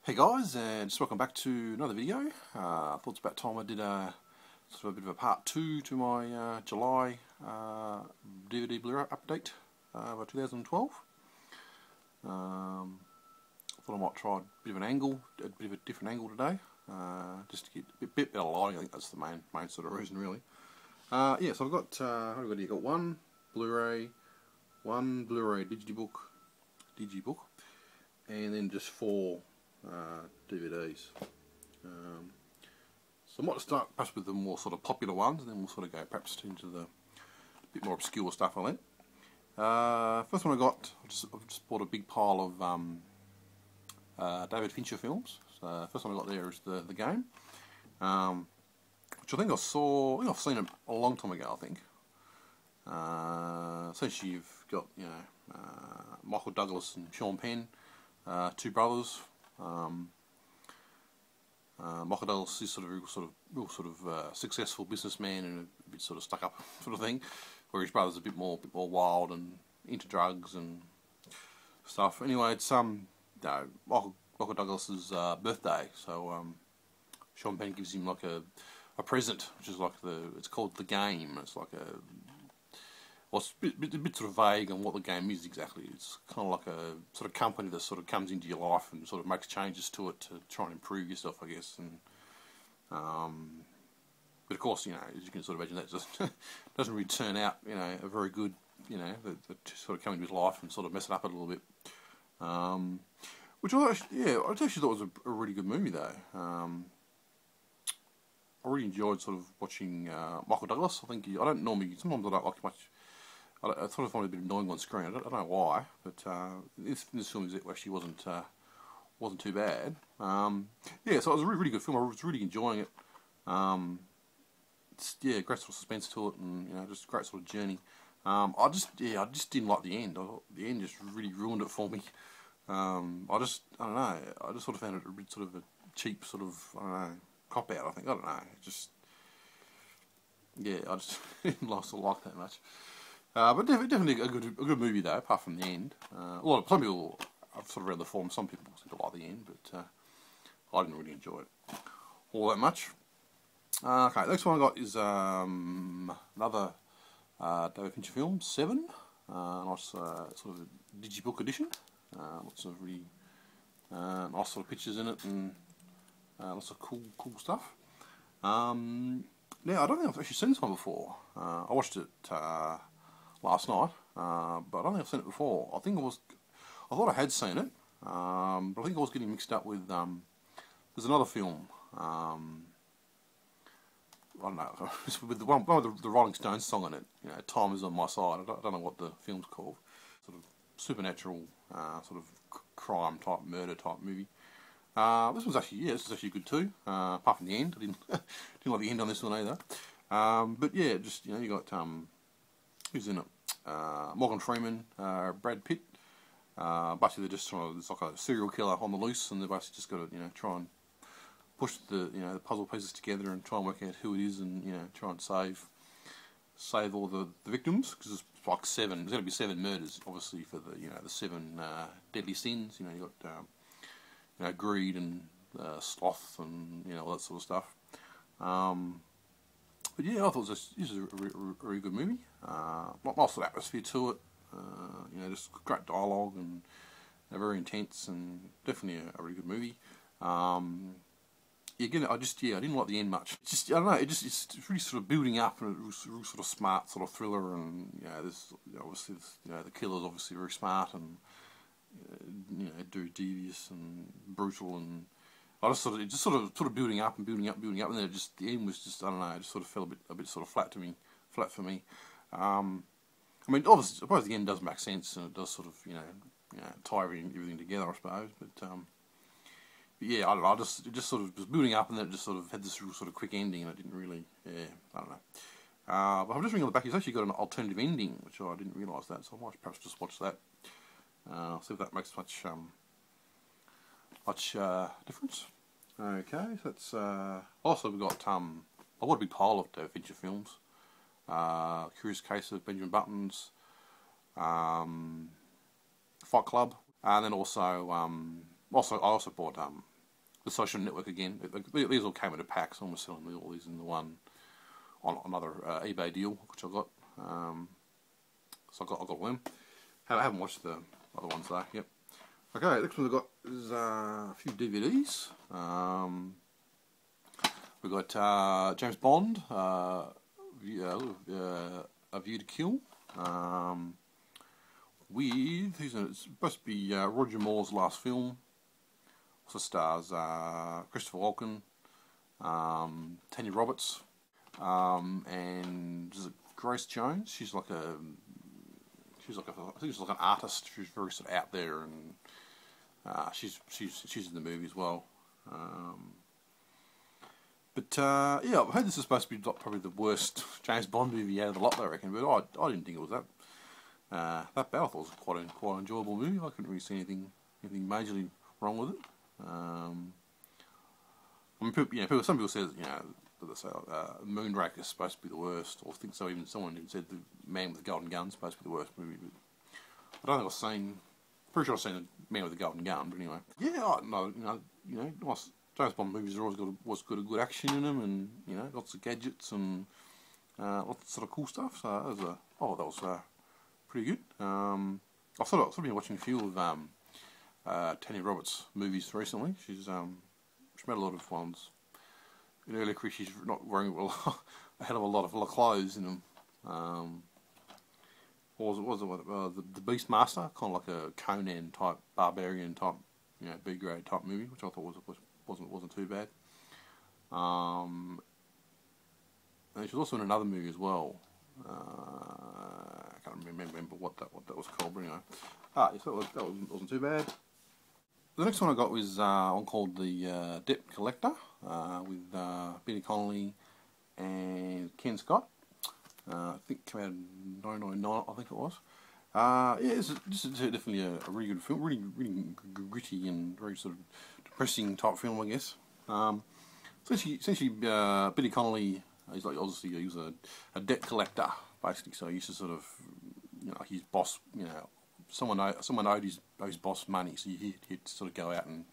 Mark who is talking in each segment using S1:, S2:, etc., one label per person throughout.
S1: Hey guys, and just welcome back to another video. I thought it's about time I did a sort of a bit of a part 2 to my July DVD Blu-ray update for 2012. I thought I might try a bit of a different angle today, just to get a bit better lighting. I think that's the main sort of reason, really. Yeah, so I've got what have I got here? Got one Blu-ray digibook, and then just four DVDs. So I might start perhaps with the more sort of popular ones, and then we'll sort of go perhaps into the bit more obscure stuff I think. First one I've just bought a big pile of David Fincher films. So first one I got there is the Game, which I think I've seen it a long time ago. I think. Essentially, you've got Michael Douglas and Sean Penn, two brothers. Michael Douglas is real successful businessman and a bit sort of stuck up sort of thing, where his brother's a bit more wild and into drugs and stuff. Anyway, it's Michael Douglas's birthday, so Sean Penn gives him like a present, which is like it's called the Game. It's like it's a bit sort of vague on what the game is exactly. It's kind of like a sort of company that sort of comes into your life and sort of makes changes to it to try and improve yourself, I guess. And but of course, as you can sort of imagine, that just doesn't really turn out, a very good, that sort of come into his life and sort of mess it up a little bit. Which I actually thought was a really good movie though. I really enjoyed sort of watching Michael Douglas. Sometimes I don't like much. I sort of find it a bit annoying on screen. I don't know why, but this film actually wasn't too bad. Yeah, so it was a really good film. I was really enjoying it. Great sort of suspense to it, and just a great sort of journey. I just didn't like the end. I thought the end just really ruined it for me. I don't know. I just sort of found it a bit sort of a cheap sort of cop out. I don't know. I just didn't like that much. But definitely a good movie though, apart from the end. Some people, I've sort of read the forum, some people seem to like the end, but I didn't really enjoy it all that much. Okay, next one I got is another David Fincher film, Seven. Nice sort of a digibook edition. Lots of really nice sort of pictures in it and lots of cool stuff. Now I don't think I've actually seen this one before. I watched it last night, but I don't think I've seen it before. I thought I had seen it, but I think I was getting mixed up with, there's another film, I don't know, with the one with the Rolling Stones song in it, Time Is On My Side. I don't know what the film's called. Sort of supernatural, sort of crime type, murder type movie. This was actually good too, apart from the end. I didn't like the end on this one either. But yeah, just, you got, who's in it? Morgan Freeman, Brad Pitt. Basically, they're just it's like a serial killer on the loose, and they've basically just got to, try and push the puzzle pieces together and try and work out who it is, and try and save all the victims, because it's like seven. There's going to be 7 murders, obviously, for the the 7 deadly sins. You got greed and sloth and all that sort of stuff. But yeah, I thought this is a really good movie. Lots of atmosphere to it. Just great dialogue and very intense, and definitely a really good movie. Again, I didn't like the end much. I don't know. It's really sort of building up, and it's a real sort of smart sort of thriller, and there's obviously the killer's obviously very smart and devious and brutal, and it just sort of building up, and then the end was just, I don't know, it just sort of fell a bit sort of flat for me. I mean, obviously, I suppose the end does make sense, and it does sort of tie everything together, I suppose. But yeah, I don't know. It just sort of was building up, and then it just sort of had this real sort of quick ending, and it didn't really, I don't know. But I'm just reading on the back. It's actually got an alternative ending, which I didn't realise that, so I might perhaps just watch that. See if that makes much difference. Okay, so that's also we've got I've got a big pile of David Fincher films. Curious Case of Benjamin Button's, Fight Club, and then also I also bought The Social Network again. These all came in a pack, so I'm selling all these in the one on another eBay deal, which I got. So I got them. I haven't watched the other ones though. Yep. Okay, next one I've got is a few DVDs. We've got James Bond, A View to Kill. It's supposed to be Roger Moore's last film. Also stars Christopher Walken, Tanya Roberts, and is it Grace Jones? She's like I think she's like an artist. She's very sort of out there, and she's in the movie as well. Yeah, I've heard this is supposed to be probably the worst James Bond movie out of the lot, I reckon. But I didn't think it was that bad. I thought it was quite an enjoyable movie. I couldn't really see anything majorly wrong with it. I mean, some people say, Moonraker is supposed to be the worst, or think so. Even someone even said The Man with the Golden Gun is supposed to be the worst movie. But I don't think I've seen. Pretty sure I've seen The Man with the Golden Gun. But anyway, yeah, nice. James Bond movies are always got good action in them, and lots of gadgets and lots of sort of cool stuff. So that was pretty good. I've sort of been watching a few of Tanya Roberts' movies recently. She's made a lot of ones. In earlier career, she's not wearing a hell of a lot of clothes in them. What was it? The Beastmaster, kind of like a Conan type, barbarian type, B grade type movie, which I thought wasn't too bad. And she was also in another movie as well. I can't remember what that was called, but anyway. Yes, that wasn't too bad. The next one I got was one called The Debt Collector, with Billy Connolly and Ken Scott. I think it came out in 1999, I think it was. This is definitely a really good film, really gritty and very sort of depressing type film, I guess. Essentially, Billy Connolly, he was a debt collector, basically. So he used to sort of, his boss, someone owed his boss money, so he'd sort of go out and,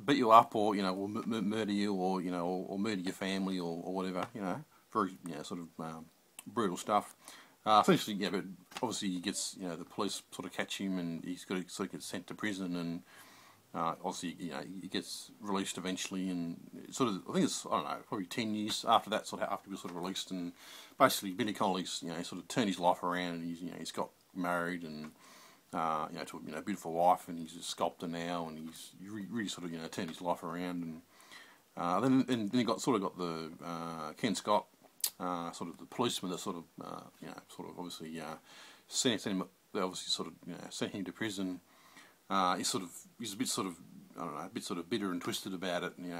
S1: beat you up, or or murder you, or or murder your family, or whatever, very sort of brutal stuff. Essentially, but obviously he gets, the police sort of catch him, and he's got to sort of get sent to prison, and obviously, he gets released eventually, and sort of, I think it's, I don't know, probably 10 years after that, sort of after he was sort of released, and basically Billy Connolly's, sort of turned his life around, and he's got married, and to a beautiful wife, and he's a sculptor now, and he's really sort of turned his life around, and then he got the Ken Scott, sort of the policeman that sort of obviously sent him, they obviously sort of sent him to prison. He's a bit sort of, I don't know, a bit sort of bitter and twisted about it, and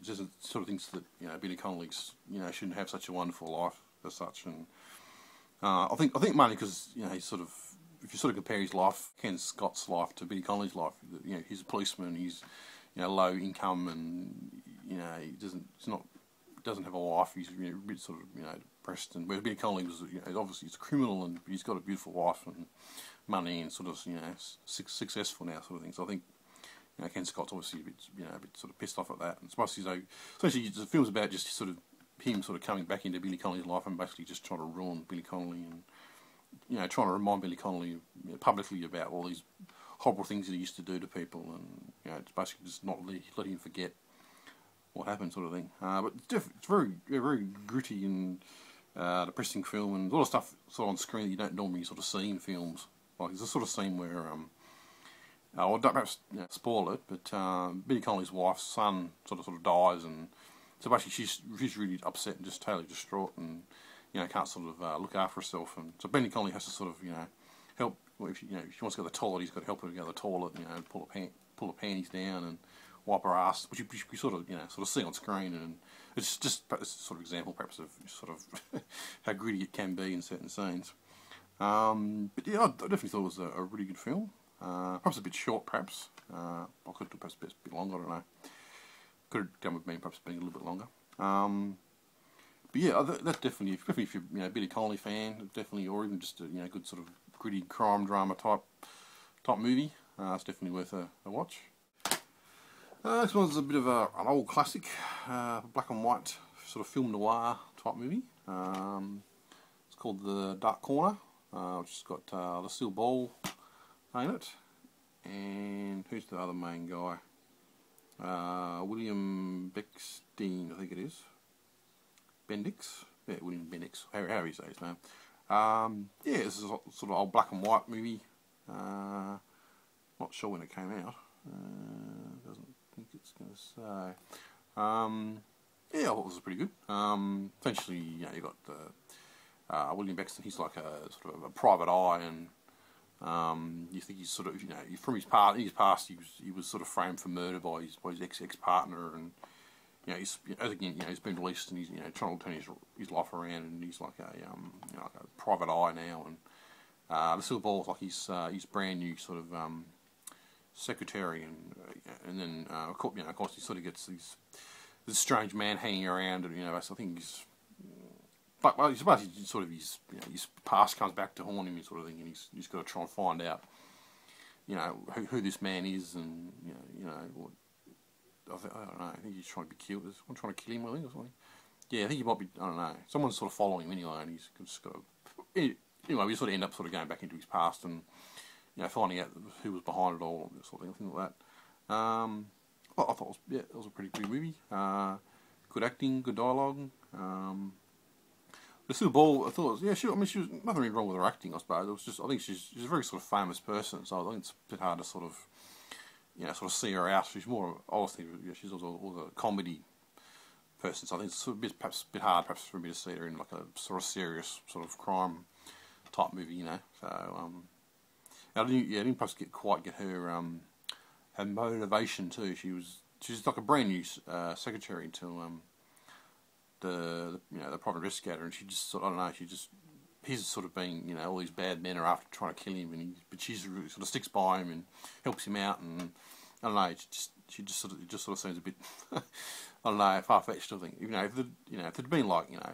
S1: just sort of thinks that Billy Connolly's shouldn't have such a wonderful life as such, and I think mainly because he's sort of, if you sort of compare his life, Ken Scott's life, to Billy Connolly's life, he's a policeman, he's low income, and he doesn't have a wife, he's a bit sort of depressed, and where Billy Connolly was obviously he's a criminal, and he's got a beautiful wife and money, and sort of successful now, sort of thing. So I think Ken Scott's obviously a bit sort of pissed off at that, and essentially the film's about just sort of him sort of coming back into Billy Connolly's life and basically just trying to ruin Billy Connolly, and trying to remind Billy Connolly publicly about all these horrible things that he used to do to people, and it's basically just not letting him forget what happened, sort of thing. But it's very gritty and depressing film, and a lot of stuff sort of on screen that you don't normally sort of see in films. Like there's a sort of scene where I don't perhaps spoil it, but Billy Connolly's wife's son sort of dies, and so basically she's really upset and just totally distraught, and can't sort of look after herself, and so Billy Connolly has to sort of help. Well, if she wants to go to the toilet, he's got to help her to go to the toilet, pull her panties down and wipe her ass, which you sort of see on screen, and it's just a sort of example perhaps of sort of how gritty it can be in certain scenes. But yeah, I definitely thought it was a really good film. Perhaps a bit short, perhaps. I could have perhaps a bit longer, I don't know. Could have done with me perhaps being a little bit longer. But yeah, that's definitely if you're Billy Connolly fan, definitely, or even just a good sort of gritty crime drama type movie. It's definitely worth a watch. This one's a bit of an old classic, black and white sort of film noir type movie. It's called The Dark Corner, which has got Lucille Ball in it, and who's the other main guy? William Bechstein, I think it is. Bendix? Yeah, William Bendix, however you say his name. Yeah, this is a sort of old black and white movie. Not sure when it came out. Doesn't think it's going to say. Yeah, I thought it was pretty good. Essentially, you know, you got William Bechstein. He's like a sort of a private eye, and you think he's sort of, you know, from his past, he was sort of framed for murder by his ex partner, and you know, he's been released, and he's, you know, trying to turn his life around, and he's like a you know, like a private eye now, and Lucille Ball is like his brand new sort of secretary, and then of course he sort of gets this strange man hanging around, and you know, so I think he's, but well, he's sort of his past comes back to haunt him, sort of thing, and he's got to try and find out, you know, who this man is, and you know what. I don't know. I think he's trying to be killed. Is someone trying to kill him, I think, or something? Yeah, I think he might be. I don't know. Someone's sort of following him anyway, and he's just got to. Anyway, we sort of end up sort of going back into his past and, you know, finding out who was behind it all, sort of thing like that. Well, I thought it was a pretty good movie. Good acting, good dialogue. Lucille Ball, I thought, she was nothing really wrong with her acting, I suppose. It was just, I think she's a very sort of famous person, so I think it's a bit hard to sort of, you know, sort of see her out. She's more, obviously, she's also a comedy person, so I think it's sort of perhaps a bit hard, perhaps, for me to see her in like a sort of serious sort of crime type movie, you know. So I didn't perhaps quite get her her motivation too. She's like a brand new secretary to the private investigator, and she just sort of, I don't know, he's sort of being, you know, all these bad men are after trying to kill him, and but she really sort of sticks by him and helps him out, and I don't know, it just sort of seems a bit I don't know, far fetched, I think. You know, if it'd been like, you know,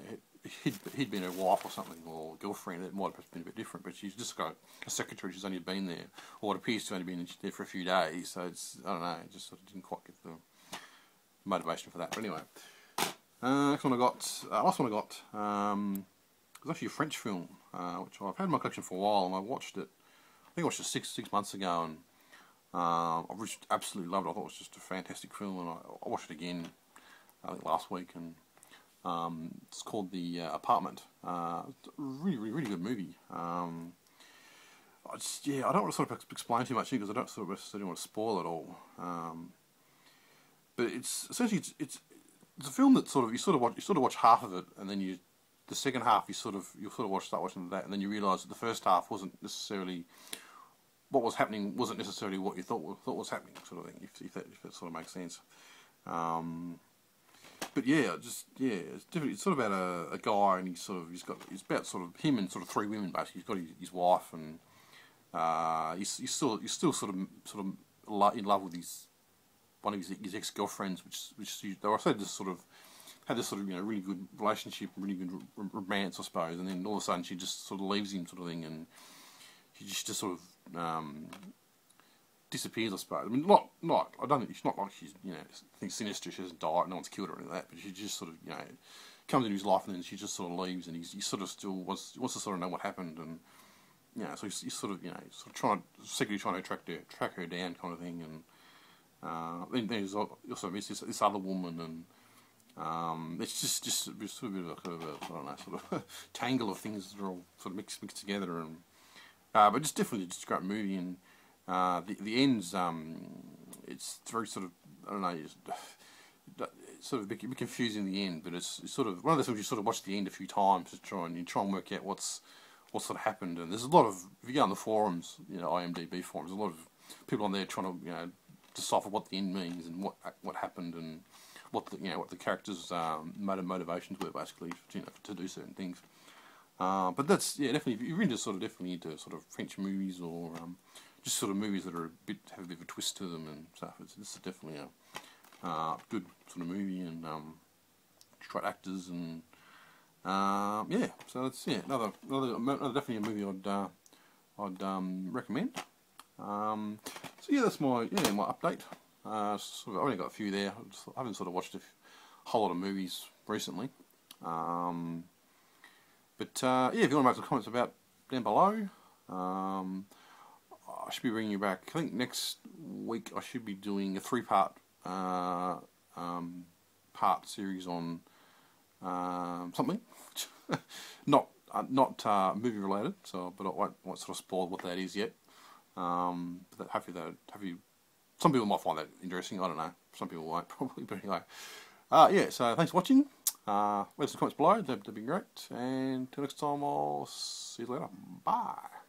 S1: he'd been her wife or something, or girlfriend, it might have been a bit different, but she's just got a secretary, she's only been there, or it appears to have only been there for a few days, so it's, I don't know, it just sort of didn't quite get the motivation for that. But anyway, last one I got was actually a French film, which I've had in my collection for a while, and I watched it, I think I watched it six months ago, and I just absolutely loved it. I thought it was just a fantastic film, and I watched it again, I think last week, and it's called The Apartment. It's a really good movie. I don't want to sort of explain too much because I don't sort of necessarily want to spoil it all. But it's essentially it's a film that sort of watch half of it, and then the second half you start watching that, and then you realise that the first half wasn't necessarily what was happening, wasn't necessarily what you thought was happening, sort of thing. If that sort of makes sense. But yeah, it's different. It's sort of about a guy, and it's about sort of him and sort of three women basically. He's got his wife, and he's still sort of in love with one of his ex-girlfriends, which they were said had this sort of, you know, really good relationship, really good romance, I suppose. And then all of a sudden she just sort of leaves him, sort of thing, and she just sort of disappears, I suppose. I mean, I don't think it's not like she's, you know, things sinister. She hasn't died, no one's killed her or anything like that. But she just sort of, you know, comes into his life, and then she just sort of leaves, and he sort of still wants to sort of know what happened, and you know, so he's sort of, you know, secretly trying to track her down, kind of thing, and then there's also this other woman, and it's just sort of a bit of a I don't know, sort of a tangle of things that are all sort of mixed together, and but just definitely just a great movie, and the ends, it's very sort of, I don't know, it's sort of a bit confusing in the end, but it's sort of one of those things you sort of watch the end a few times to try and work out what sort of happened. And there's a lot of, if you go on the forums, you know, IMDb forums, a lot of people on there trying to, you know, decipher what the end means and what happened, and what the characters' motivations were, basically, you know, to do certain things. But that's, yeah, definitely, if you're into sort of French movies, or just sort of movies that are have a bit of a twist to them and stuff, this is definitely a good sort of movie, and great actors, and yeah, so it's, yeah, another definitely a movie I'd recommend. So yeah, that's my update I've only got a few there. I haven't sort of watched a whole lot of movies recently. Yeah, if you want to make some comments about down below, I should be bringing you back. I think next week I should be doing a 3-part part series on something, not movie related. So, but I won't sort of spoil what that is yet. But hopefully, some people might find that interesting. I don't know. Some people won't probably. But anyway, yeah. So thanks for watching. Leave some comments below. That'd be great. And until next time, I'll see you later. Bye.